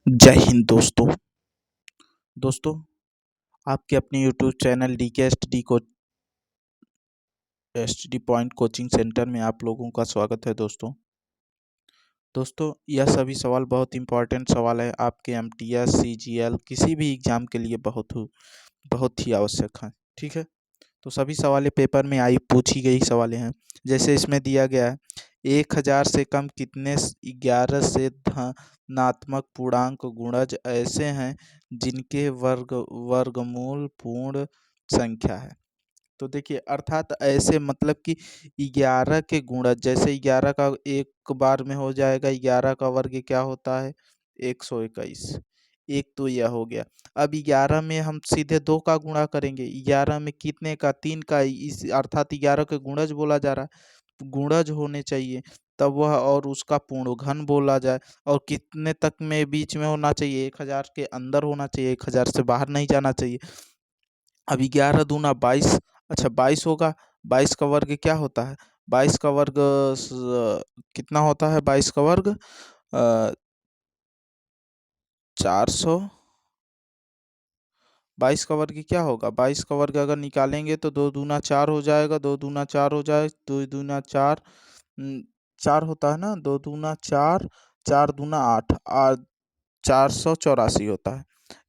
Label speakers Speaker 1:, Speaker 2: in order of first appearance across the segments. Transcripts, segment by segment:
Speaker 1: जय हिंद दोस्तों आपके अपने यूट्यूब चैनल डी के S D point coaching centre में आप लोगों का स्वागत है। दोस्तों यह सभी सवाल बहुत इंपॉर्टेंट सवाल है, आपके एमटीएस सीजीएल किसी भी एग्जाम के लिए बहुत ही आवश्यक है। ठीक है, तो सभी सवालें पेपर में पूछी गई सवालें हैं। जैसे इसमें दिया गया है 1000 से कम कितने 11 से धनात्मक पूर्णांक गुणज ऐसे हैं जिनके वर्गमूल पूर्ण संख्या है। तो देखिए, अर्थात ऐसे मतलब कि 11 के गुणज, जैसे 11 का एक बार में हो जाएगा, 11 का वर्ग क्या होता है 121। एक तो यह हो गया। अब 11 में हम सीधे 2 का गुणा करेंगे, 11 में कितने का 3 का, इस अर्थात 11 के गुणज बोला जा रहा है, गुणज होने चाहिए तब वह, और उसका पूर्ण घन बोला जाए, और कितने तक में बीच में होना चाहिए, 1000 के अंदर होना चाहिए, 1000 से बाहर नहीं जाना चाहिए। अब 11 दूना 22, अच्छा 22 होगा। 22 का वर्ग क्या होता है, 22 का वर्ग कितना होता है, 22 का वर्ग 400। 22 का वर्ग क्या होगा, 22 का वर्ग अगर निकालेंगे तो 2 दूना 4 हो जाएगा, 2 दूना 4 हो जाए, 2 दूना 4 4 होता है ना, 2 दूना 4, 4 दूना 8 और 484 होता है।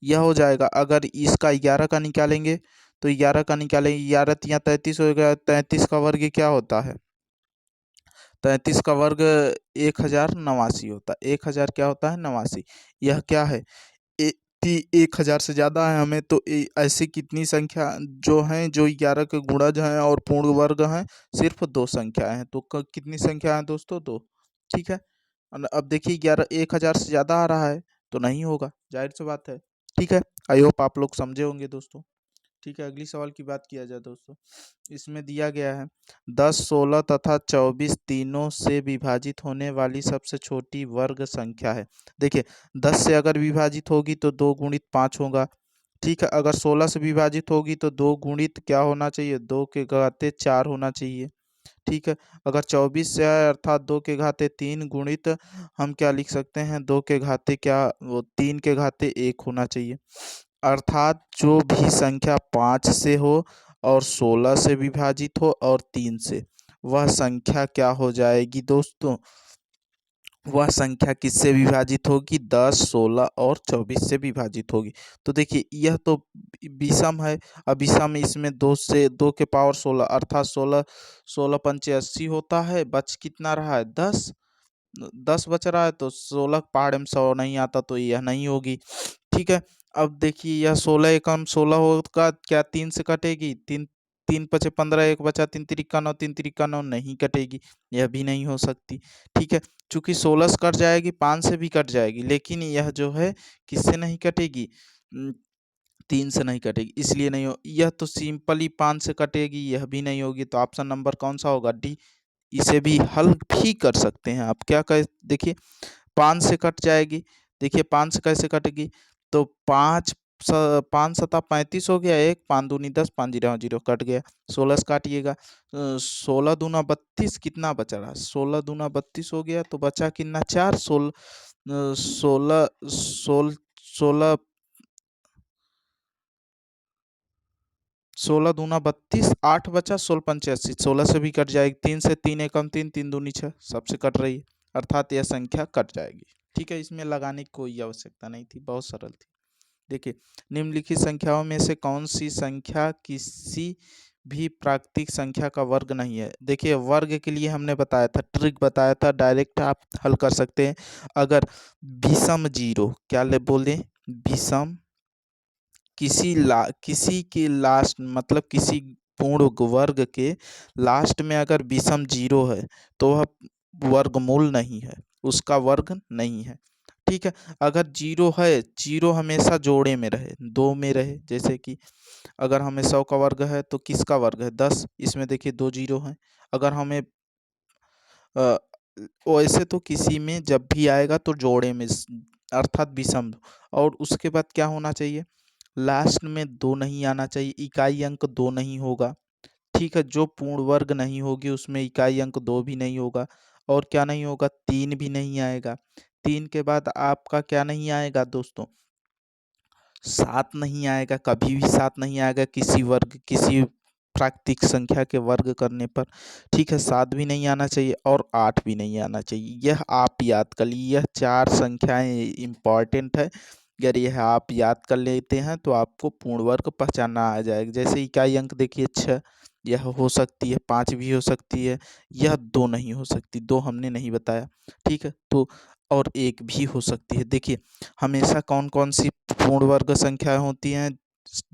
Speaker 1: यह हो जाएगा। अगर इसका 11 का निकालेंगे तो 11 का निकालेंगे, 11 या 33 हो गया, 33 का वर्ग क्या होता है, 33 का वर्ग 1089 होता है। 1000 क्या होता है 89। यह क्या है, 1000 से ज़्यादा है हमें, तो ऐसी कितनी संख्या जो हैं, जो 11 के गुणज हैं और पूर्ण वर्ग हैं, सिर्फ 2 संख्याएं हैं। तो कितनी संख्या है दोस्तों, 2। ठीक है, अब देखिए 11 1000 से ज़्यादा आ रहा है तो नहीं होगा, जाहिर सी बात है। ठीक है, आई होप आप लोग समझे होंगे दोस्तों। ठीक है, अगली सवाल की बात किया जाए दोस्तों। इसमें दिया गया है 10, 16 तथा 24 तीनों से विभाजित होने वाली सबसे छोटी वर्ग संख्या है। देखिए, 10 से अगर विभाजित होगी तो 2 गुणित 5 होगा। ठीक है, अगर 16 से विभाजित होगी तो 2 गुणित क्या होना चाहिए, 2 के घाते 4 होना चाहिए। ठीक है, अगर 24 से है अर्थात 2 के घाते 3 गुणित हम क्या लिख सकते हैं, 2 के घाते क्या, वो 3 के घाते 1 होना चाहिए। अर्थात जो भी संख्या 5 से हो और 16 से विभाजित हो और 3 से, वह संख्या क्या हो जाएगी दोस्तों, वह संख्या किससे विभाजित होगी, 10, 16 और 24 से विभाजित होगी। तो देखिए, यह तो विषम है। अब विषम इसमें 2 से 2 के पावर 16 अर्थात 16, 16 पंचे 80 होता है, बच कितना रहा है 10, 10 बच रहा है, तो 16 पहाड़ में 100 नहीं आता तो यह नहीं होगी। ठीक है, अब देखिए यह 16 एकम 16 होगा, क्या 3 से कटेगी, 3, 3 पचे 15, एक बचा 3 तिरिका 9, 3 तिरिका 9 नहीं कटेगी, यह भी नहीं हो सकती। ठीक है, चूंकि 16 से कट जाएगी, 5 से भी कट जाएगी, लेकिन यह जो है किससे नहीं कटेगी, 3 से नहीं कटेगी, इसलिए नहीं हो। यह तो सिंपली 5 से कटेगी, यह भी नहीं होगी, तो ऑप्शन नंबर कौन सा होगा, डी। इसे भी हल भी कर सकते हैं आप, क्या कह देखिए, 5 से कट जाएगी। देखिए 5 से कैसे कटेगी, तो 5 सता 35 हो गया, एक 5 दूनी 10, 5 जीरो 0 कट गया, 16 से काटिएगा, 16 दूना 32 कितना बचा रहा, 16 दूना 32 हो गया, तो बचा कितना 4, 16 16 16 दूना 32, 8 बचा, 16 पंचे 80, 16 से भी कट जाएगी, 3 से 3 एकम 3, 3 दूनी 6, सबसे कट रही है, अर्थात यह संख्या कट जाएगी। ठीक है, इसमें लगाने की कोई आवश्यकता नहीं थी, बहुत सरल थी। देखिए, निम्नलिखित संख्याओं में से कौन सी संख्या किसी भी प्राकृतिक संख्या का वर्ग नहीं है। देखिए, वर्ग के लिए हमने बताया था, ट्रिक बताया था, डायरेक्ट आप हल कर सकते हैं। अगर विषम जीरो, क्या ले बोले, विषम किसी के लास्ट मतलब किसी पूर्ण वर्ग के लास्ट में अगर विषम जीरो है तो वह वर्गमूल नहीं है, उसका वर्ग नहीं है। ठीक है, अगर जीरो है, जीरो हमेशा जोड़े में रहे, 2 में रहे, जैसे कि अगर हमें 100 का वर्ग है तो किसका वर्ग है 10, इसमें देखिए 2 जीरो हैं। अगर हमें अ, वैसे तो किसी में जब भी आएगा तो जोड़े में अर्थात विषम, और उसके बाद क्या होना चाहिए, लास्ट में 2 नहीं आना चाहिए, इकाई अंक 2 नहीं होगा। ठीक है, जो पूर्ण वर्ग नहीं होगी उसमें इकाई अंक 2 भी नहीं होगा, और क्या नहीं होगा, 3 भी नहीं आएगा। 3 के बाद आपका क्या नहीं आएगा दोस्तों, 7 नहीं आएगा, कभी भी 7 नहीं आएगा किसी प्राकृतिक संख्या के वर्ग करने पर। ठीक है, 7 भी नहीं आना चाहिए और 8 भी नहीं आना चाहिए। यह आप याद कर लीजिए, यह 4 संख्याएं इम्पॉर्टेंट है। अगर यह आप याद कर लेते हैं तो आपको पूर्ण वर्ग पहचानना आ जाएगा। जैसे इकाई अंक देखिए 6, यह हो सकती है, 5 भी हो सकती है, यह 2 नहीं हो सकती, 2 हमने नहीं बताया। ठीक है, तो और 1 भी हो सकती है। देखिए हमेशा कौन कौन सी पूर्ण वर्ग संख्याएं होती हैं,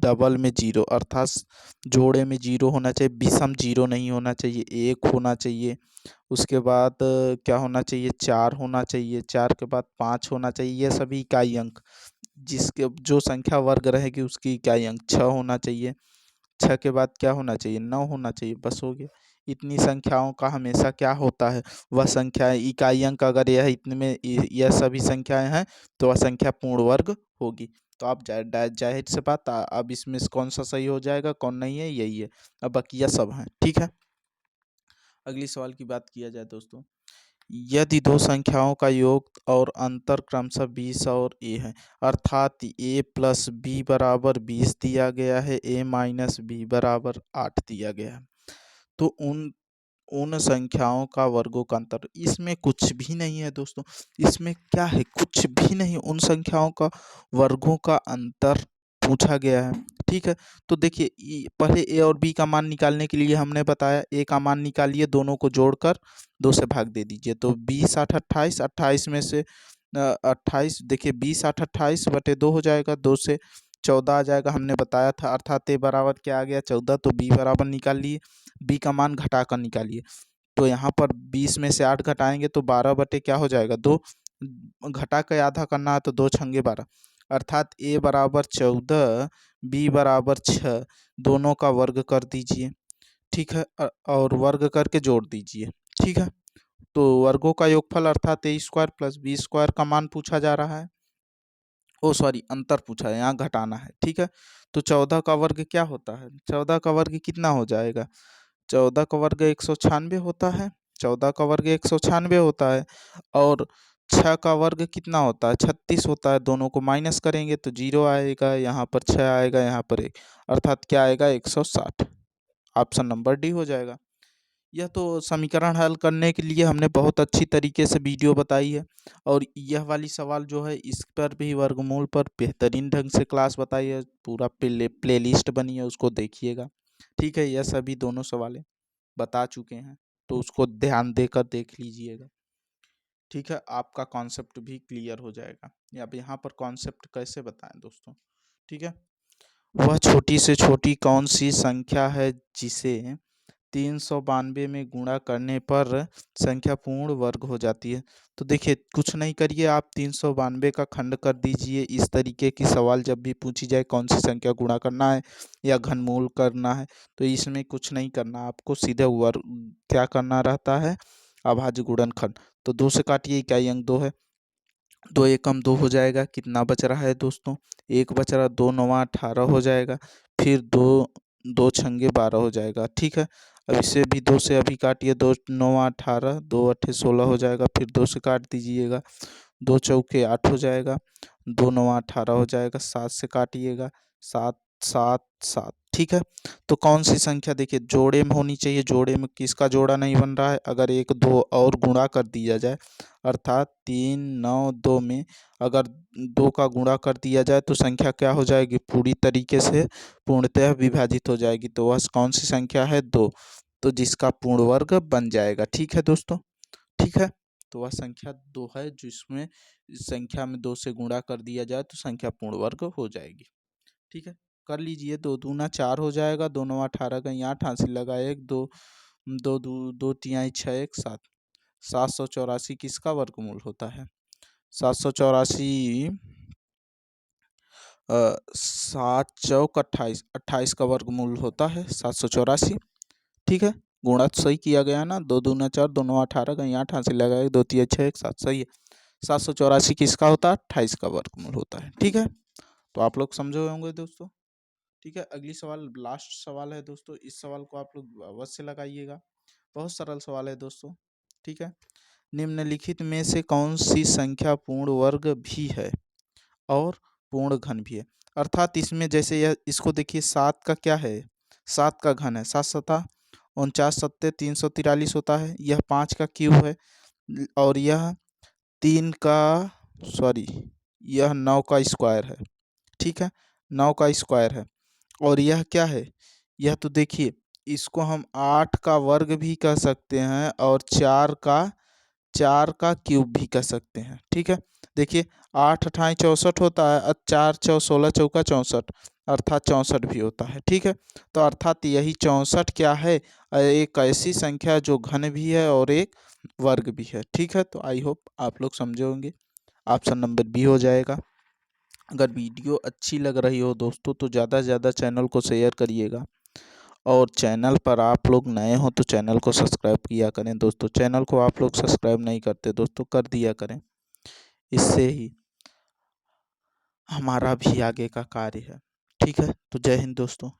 Speaker 1: डबल में 0 अर्थात जोड़े में 0 होना चाहिए, विषम 0 नहीं होना चाहिए, 1 होना चाहिए। उसके बाद क्या होना चाहिए, 4 होना चाहिए, 4 के बाद 5 होना चाहिए। ये सभी इकाई अंक, जिसके जो संख्या वर्ग रहेगी उसकी इकाई अंक 6 होना चाहिए। 6 के बाद क्या होना चाहिए, 9 होना चाहिए, बस हो गया। इतनी संख्याओं का हमेशा क्या होता है, वह संख्या इकाई अंक अगर यह इतने में यह सभी संख्याएं हैं तो वह संख्या पूर्ण वर्ग होगी। तो आप जाहिर से बात, अब इसमें से कौन सा सही हो जाएगा कौन नहीं है, यही है। अब बकिया सब हैं। ठीक है, अगली सवाल की बात किया जाए दोस्तों, यदि दो संख्याओं का योग और अंतर क्रमशः 20 और a है, अर्थात a प्लस बी बराबर 20 दिया गया है, a माइनस बी बराबर 8 दिया गया है, तो उन उन संख्याओं का वर्गों का अंतर, इसमें कुछ भी नहीं है दोस्तों। इसमें क्या है, कुछ भी नहीं, उन संख्याओं का वर्गों का अंतर पूछा गया है। ठीक है, तो देखिए पहले ए और बी का मान निकालने के लिए हमने बताया, ए का मान निकालिए, दोनों को जोड़कर 2 से भाग दे दीजिए, तो 20 8 28, 28 में से 28, देखिए 20 8 28 बटे 2 हो जाएगा, 2 से 14 आ जाएगा, हमने बताया था, अर्थात ए बराबर क्या आ गया 14, तो बी बराबर निकाल लिए, बी का मान घटा कर निकालिए। तो यहाँ पर 20 में से 8 घटाएंगे तो 12 बटे क्या हो जाएगा 2, घटा के आधा करना है तो 2 छंगे 12, अर्थात ए बराबर 14, बी बराबर 6, दोनों का वर्ग कर दीजिए। ठीक है, और वर्ग करके जोड़ दीजिए। ठीक है, तो वर्गों का योगफल अर्थात ए स्क्वायर प्लस बी स्क्वायर का मान पूछा जा रहा है, ओ सॉरी अंतर पूछा है, यहाँ घटाना है। ठीक है, तो 14 का वर्ग क्या होता है, 14 का वर्ग कितना हो जाएगा, 14 का वर्ग 196 होता है, 14 का वर्ग 196 होता है, और 6 का वर्ग कितना होता है 36 होता है, दोनों को माइनस करेंगे तो 0 आएगा, यहाँ पर 6 आएगा, यहाँ पर 1, अर्थात क्या आएगा 160, ऑप्शन नंबर डी हो जाएगा। यह तो समीकरण हल करने के लिए हमने बहुत अच्छी तरीके से वीडियो बताई है, और यह वाली सवाल जो है इस पर भी वर्गमूल पर बेहतरीन ढंग से क्लास बताई है, पूरा प्लेलिस्ट बनी है, उसको देखिएगा। ठीक है, यह सभी दोनों सवालें बता चुके हैं, तो उसको ध्यान देकर देख लीजिएगा। ठीक है, आपका कॉन्सेप्ट भी क्लियर हो जाएगा। अब यहाँ पर कॉन्सेप्ट कैसे बताएं दोस्तों। ठीक है, वह छोटी से छोटी कौन सी संख्या है जिसे 392 में गुणा करने पर संख्या पूर्ण वर्ग हो जाती है। तो देखिए कुछ नहीं करिए, आप 392 का खंड कर दीजिए। इस तरीके की सवाल जब भी पूछी जाए कौन सी संख्या गुणा करना है या घनमूल करना है, तो इसमें कुछ नहीं करना, आपको सीधे वर्ग क्या करना रहता है, अभाज्य गुणनखंड। तो 2 से काटिए, इकाई अंक 2 है, 2 एकम 2 हो जाएगा, कितना बच रहा है दोस्तों, 1 बच रहा, 2 9 18 हो जाएगा, फिर 2 2 छंगे 12 हो जाएगा। ठीक है, अब इसे भी 2 से अभी काटिए, 2 9 18, 2 8 16 हो जाएगा, फिर 2 से काट दीजिएगा, 2 चौके 8 हो जाएगा, 2 9 18 हो जाएगा, 7 से काटिएगा, 7 7 7। ठीक है, तो कौन सी संख्या देखिए जोड़े में होनी चाहिए, जोड़े में किसका जोड़ा नहीं बन रहा है, अगर 1 2 और गुणा कर दिया जाए, अर्थात 3 9 2 में अगर 2 का गुणा कर दिया जाए तो संख्या क्या हो जाएगी, पूरी तरीके से पूर्णतः विभाजित हो जाएगी, तो वह कौन सी संख्या है 2, तो जिसका पूर्ण वर्ग बन जाएगा। ठीक है दोस्तों, ठीक है, तो वह संख्या 2 है जिसमें इस संख्या में 2 से गुणा कर दिया जाए तो संख्या पूर्ण वर्ग हो जाएगी। ठीक है, कर लीजिए, 2 दूना 4 हो जाएगा, 2 9 18 का 8 हासिल लगा, 1 2 2 2 तिहाई 6 1 7, 784 किसका वर्गमूल होता है, 784 7 चौक 28, 28 का वर्गमूल होता है 784। ठीक है, गुणा तो सही किया गया ना, 2 दूना 4, 2 9 18 का 8 हासिल लगा, 1 2 3 6 1 7, सही है। 784 किसका होता है, 28 का वर्गमूल होता है। ठीक है, तो आप लोग समझे होंगे दोस्तों। ठीक है, अगली सवाल लास्ट सवाल है दोस्तों, इस सवाल को आप लोग अवश्य लगाइएगा, बहुत सरल सवाल है दोस्तों। ठीक है, निम्नलिखित में से कौन सी संख्या पूर्ण वर्ग भी है और पूर्ण घन भी है। अर्थात इसमें जैसे यह इसको देखिए, 7 का क्या है, 7 का घन है, 7 सता 49 सत्ते 343 होता है। यह 5 का क्यूब है और यह 3 का सॉरी यह 9 का स्क्वायर है। ठीक है, 9 का स्क्वायर है। और यह क्या है, यह तो देखिए इसको हम 8 का वर्ग भी कह सकते हैं और 4 का क्यूब भी कह सकते हैं। ठीक है, देखिए 8 अठाई 64 होता है और 4 चौ 16 चौका 64 अर्थात 64 भी होता है। ठीक है, तो अर्थात यही 64 क्या है, एक ऐसी संख्या जो घन भी है और एक वर्ग भी है। ठीक है, तो आई होप आप लोग समझे होंगे। ऑप्शन नंबर बी हो जाएगा। अगर वीडियो अच्छी लग रही हो दोस्तों तो ज़्यादा से ज़्यादा चैनल को शेयर करिएगा और चैनल पर आप लोग नए हो तो चैनल को सब्सक्राइब किया करें दोस्तों। चैनल को आप लोग सब्सक्राइब नहीं करते दोस्तों, कर दिया करें, इससे ही हमारा भी आगे का कार्य है। ठीक है, तो जय हिंद दोस्तों।